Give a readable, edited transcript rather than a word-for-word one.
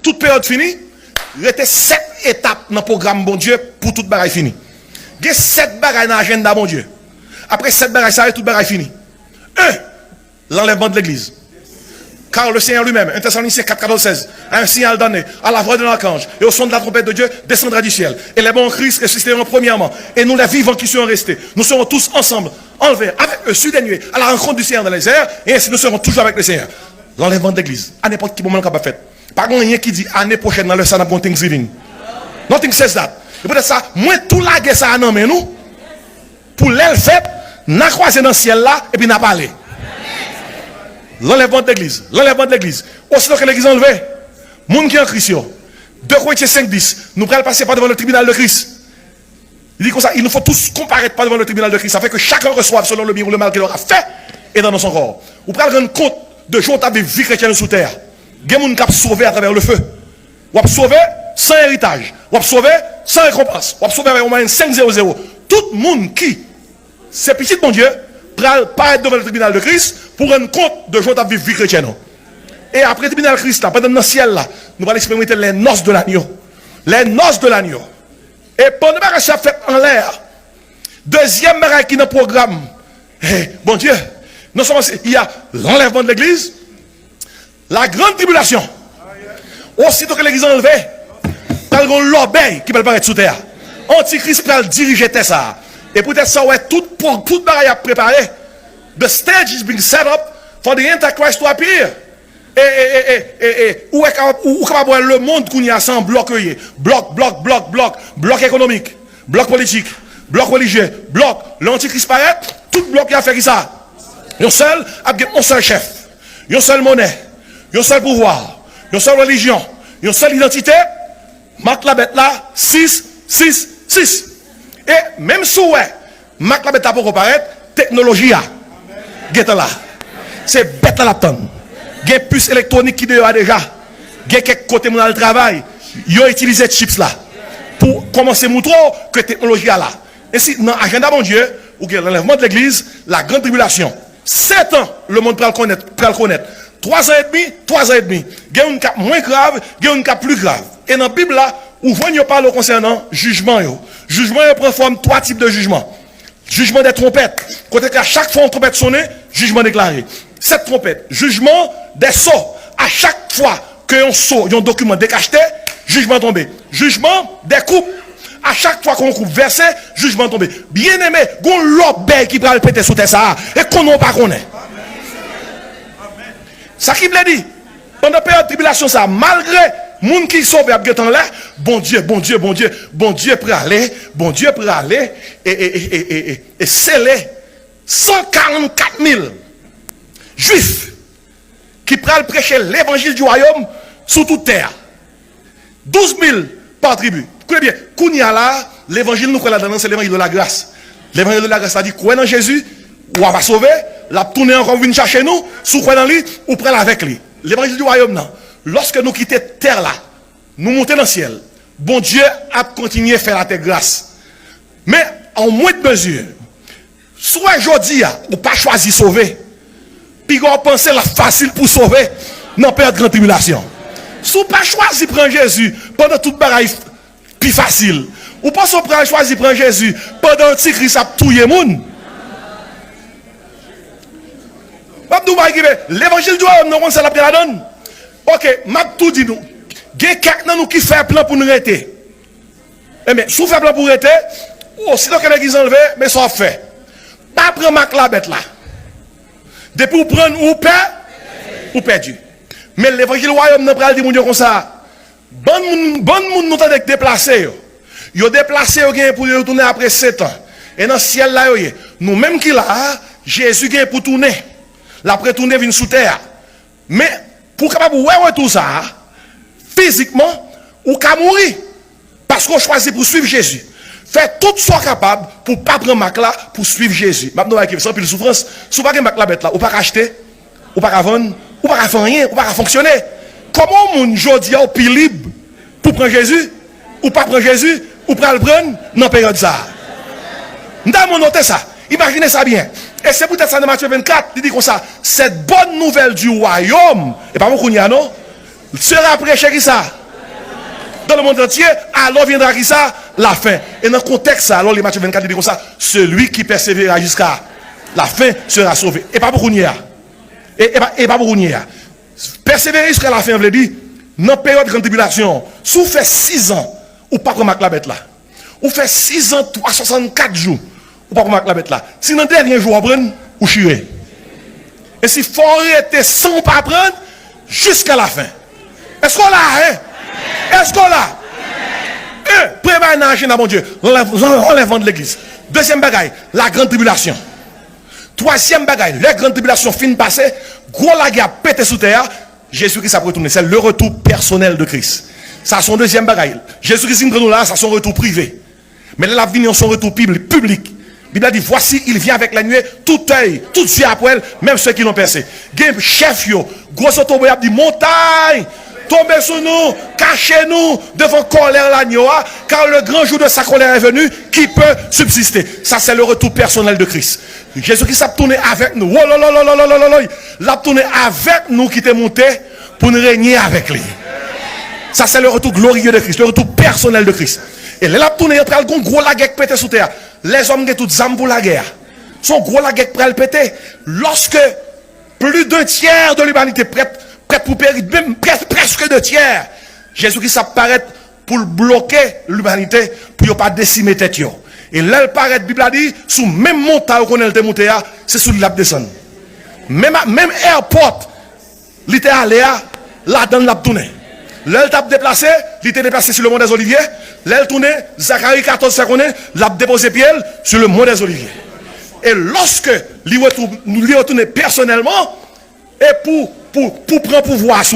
toute période finie, il y a 7 étapes dans le programme bon Dieu pour toute bagaille finie. Il y a 7 bagailles dans l'agenda bon Dieu. Après 7 bagailles, ça y est, toute bagaille finie. 1. L'enlèvement de l'église. Car le Seigneur lui-même, 1 Thessaloniciens 4, 14, 16, a un signal donné à la voix de l'archange et au son de la trompette de Dieu descendra du ciel. Et les bons en Christ ressusciteront premièrement. Et nous, les vivants qui seront restés, nous serons tous ensemble, enlevés avec eux sur des nuées, à la rencontre du Seigneur dans les airs. Et ainsi nous serons toujours avec le Seigneur. L'enlèvement de l'église, à n'importe quel moment qu'on va faire. Par contre, il y a qui dit année prochaine dans le salon pour Thanksgiving. Nothing says that. Et peut-être ça, moi, tout la guerre, ça a nommé nous. Pour l'aile fait, n'a croisé dans le ciel là, et puis n'a parlé. L'enlèvement de l'église. L'enlèvement de l'église. Aussitôt que l'église est enlevée, monde qui est en Christ, 2 Corinthiens 5, 10, nous pourrons passer par devant le tribunal de Christ. Il dit comme ça, il nous faut tous comparaître par devant le tribunal de Christ. Ça fait que chacun reçoive selon le bien ou le mal qu'il aura fait et dans son corps. Vous pouvez rendre compte de jours où vie chrétienne sous terre. Il y a des gens qui sont sauvés à travers le feu. Vous pouvez sauver sans héritage. Vous pouvez sauver sans récompense. Vous pouvez sauver avec au moins 500. Tout le monde qui, c'est petit mon Dieu, paraître devant le tribunal de Christ pour rendre compte de jours où vie chrétienne. Et après le tribunal de Christ, là, pendant le ciel, là, nous allons expérimenter les noces de l'agneau. Les noces de l'agneau. Et pendant que ça fait en l'air, deuxième bagaille qui est dans le programme, bon Dieu, non seulement il y a l'enlèvement de l'église, la grande tribulation. Aussitôt que l'église est enlevée, il y a un l'obéi qui peut paraître sous terre. Antichrist peut diriger ça. Et peut-être ça, ouais, toute bagaille à préparer. The stage is being set up for the Antichrist to appear. Où est capable le monde qu'on y a sans bloc économique, bloc politique, bloc religieux, bloc l'antichrist paraît, tout bloc qui a fait ça. Un seul chef, une seule monnaie, une seul pouvoir, une seule religion, une seule identité. Marc la bête là 6. Et même si ouais, Marc la bête a pour paraître, technologie a. Get là. C'est bête à la tonne. Il y a une puce électronique qui est déjà. Il y a quelques côtés dans le travail. Ils ont utilisé ces chips là. Pour commencer à montrer que la technologie est là. Et si dans l'agenda mon Dieu, ou l'enlèvement de l'église, la grande tribulation. 7 ans, le monde peut le connaître. 3 ans et demi. Il y a un cas moins grave, il y a un cas plus grave. Et dans la Bible là, où vous parle concernant jugement. Jugement prend forme 3 types de jugements. Jugement des trompettes. Côté qu'à chaque fois une trompette sonne, jugement déclaré. Cette trompette, jugement des sauts. À chaque fois qu'un saut, un document décacheté, jugement tombé. Jugement des coupes. À chaque fois qu'on coupe versé, jugement tombé. Bien aimé, gon l'obé qui va le péter sous terre ça. Et qu'on n'a pas connaît. Ça qui me dit. Pendant la période de tribulation, ça, malgré moun qui sauve à temps là, bon Dieu pour aller, et sceller 144 000 juifs qui prennent prêcher l'évangile du royaume sous toute terre. 12 000 par tribu. Écoutez bien, Kounia là, l'évangile nous connaît c'est l'évangile de la grâce. L'évangile de la grâce, ça dit, croyez dans Jésus, ou on va sauver, la tourner encore venir chercher nous, sous croyez dans lui, ou prenez avec lui. L'évangile du royaume, non. Lorsque nous quittons terre là, nous montons dans le ciel, bon Dieu a continué à faire la terre grâce. Mais en moins de mesure, soit aujourd'hui, ou pas choisi sauver, puis on pense la facile pour sauver, non période de grande tribulation. Si vous pas choisi prendre Jésus pendant toute bagaille plus facile, ou pas choisi prendre Jésus pendant Antichrist a tué moun. L'évangile du royaume, nous ça la donne. Ok, m'a tout dit nous. Il y a quelqu'un nous qui fait un plan pour nous arrêter. Mais si vous faites un plan pour arrêter, sinon que l'église enlevée, mais ça fait. Pas prendre ma la bête là. Depuis vous prendre ou perd, ou perdu. Mais l'évangile du royaume n'a pas dit mon Dieu comme ça. Bon monde nous t'a déplacé. Yo déplacé pour retourner après 7 ans. Et dans le ciel là, nous même qui là, Jésus qui pour tourner. L'après tourner vient sous terre. Mais pour capable ouais tout ça, physiquement, ou qu'à mourir. Parce qu'on choisit pour suivre Jésus. Fait tout ce capable pour ne pas prendre ma là pour suivre Jésus. Maintenant, avec sans plus de souffrance, si vous n'avez pas bête là, ou pas acheter, ou pas vendre, ou pas faire rien, ou pas fonctionner. Comment mon jodi a au plus libre pour prendre Jésus, ou pas prendre Jésus, ou pas le prendre dans la période ça. Nous avons noté ça. Imaginez ça bien. Et c'est peut-être ça dans Matthieu 24, il dit comme ça, cette bonne nouvelle du royaume, et pas beaucoup n'y a non, sera prêché qui ça? Dans le monde entier, alors viendra qui ça? La fin. Et dans le contexte, alors les Matthieu 24 dit comme ça, celui qui persévérera jusqu'à la fin sera sauvé. Et pas beaucoup n'y a. Et pas beaucoup n'y a. Persévérer jusqu'à la fin, veut dire, dans la période de grande tribulation, si vous faites 6 ans, ou pas comme la bête là. Ou fait 6 ans, 364 jours, ou pas comme la bête là. Si dans le dernier jour, vous prenez, ou chirez. Et si faut arrêter sans pas prendre, jusqu'à la fin. Est-ce qu'on l'a, hein? Est-ce qu'on l'a? Préparez un agenda, mon Dieu. Enlèvement de l'église. Deuxième bagaille, la grande tribulation. Troisième bagaille, la grande tribulation fin passée, gros la guerre pété sous terre, Jésus-Christ a retourné. C'est le retour personnel de Christ. Ça, son deuxième bagaille. Jésus-Christ, nous là, ça, son retour privé. Mais là, la venue, son retour public. Il a dit, voici, il vient avec la nuée, tout œil, tout yeux après elle, même ceux qui l'ont percé. Game chef, yo, gros auto, il a dit, montagne, tombez sur nous, cachez-nous devant colère l'agneau, car le grand jour de sa colère est venu, qui peut subsister. Ça, c'est le retour personnel de Christ. Jésus-Christ a tourné avec nous. Oh là là là là là là là. Il a tourné avec nous qui t'est monté pour nous régner avec lui. Ça, c'est le retour glorieux de Christ, le retour personnel de Christ. Et là, il a tourné entre le gros la guerre pété sous terre. Les hommes qui ont toutes les armes pour la guerre. Son gros la guerre prêt à péter. Lorsque plus d'un tiers de l'humanité prête pour périr, même presque 2 tiers, Jésus-Christ apparaît pour bloquer l'humanité, pour ne pas décimer tête. Et là, il paraît, la Bible a dit, sous même montagne qu'on a monté, c'est sous la descend. Même airport, il était allé là-dedans, l'a tourné. Là, il t'a déplacé, il était déplacé sur le mont des Oliviers. Là, il tourné, Zacharie 14 secondes, il a déposé pied sur le mont des Oliviers. Et lorsque il retourne personnellement, et pour prendre pouvoir sur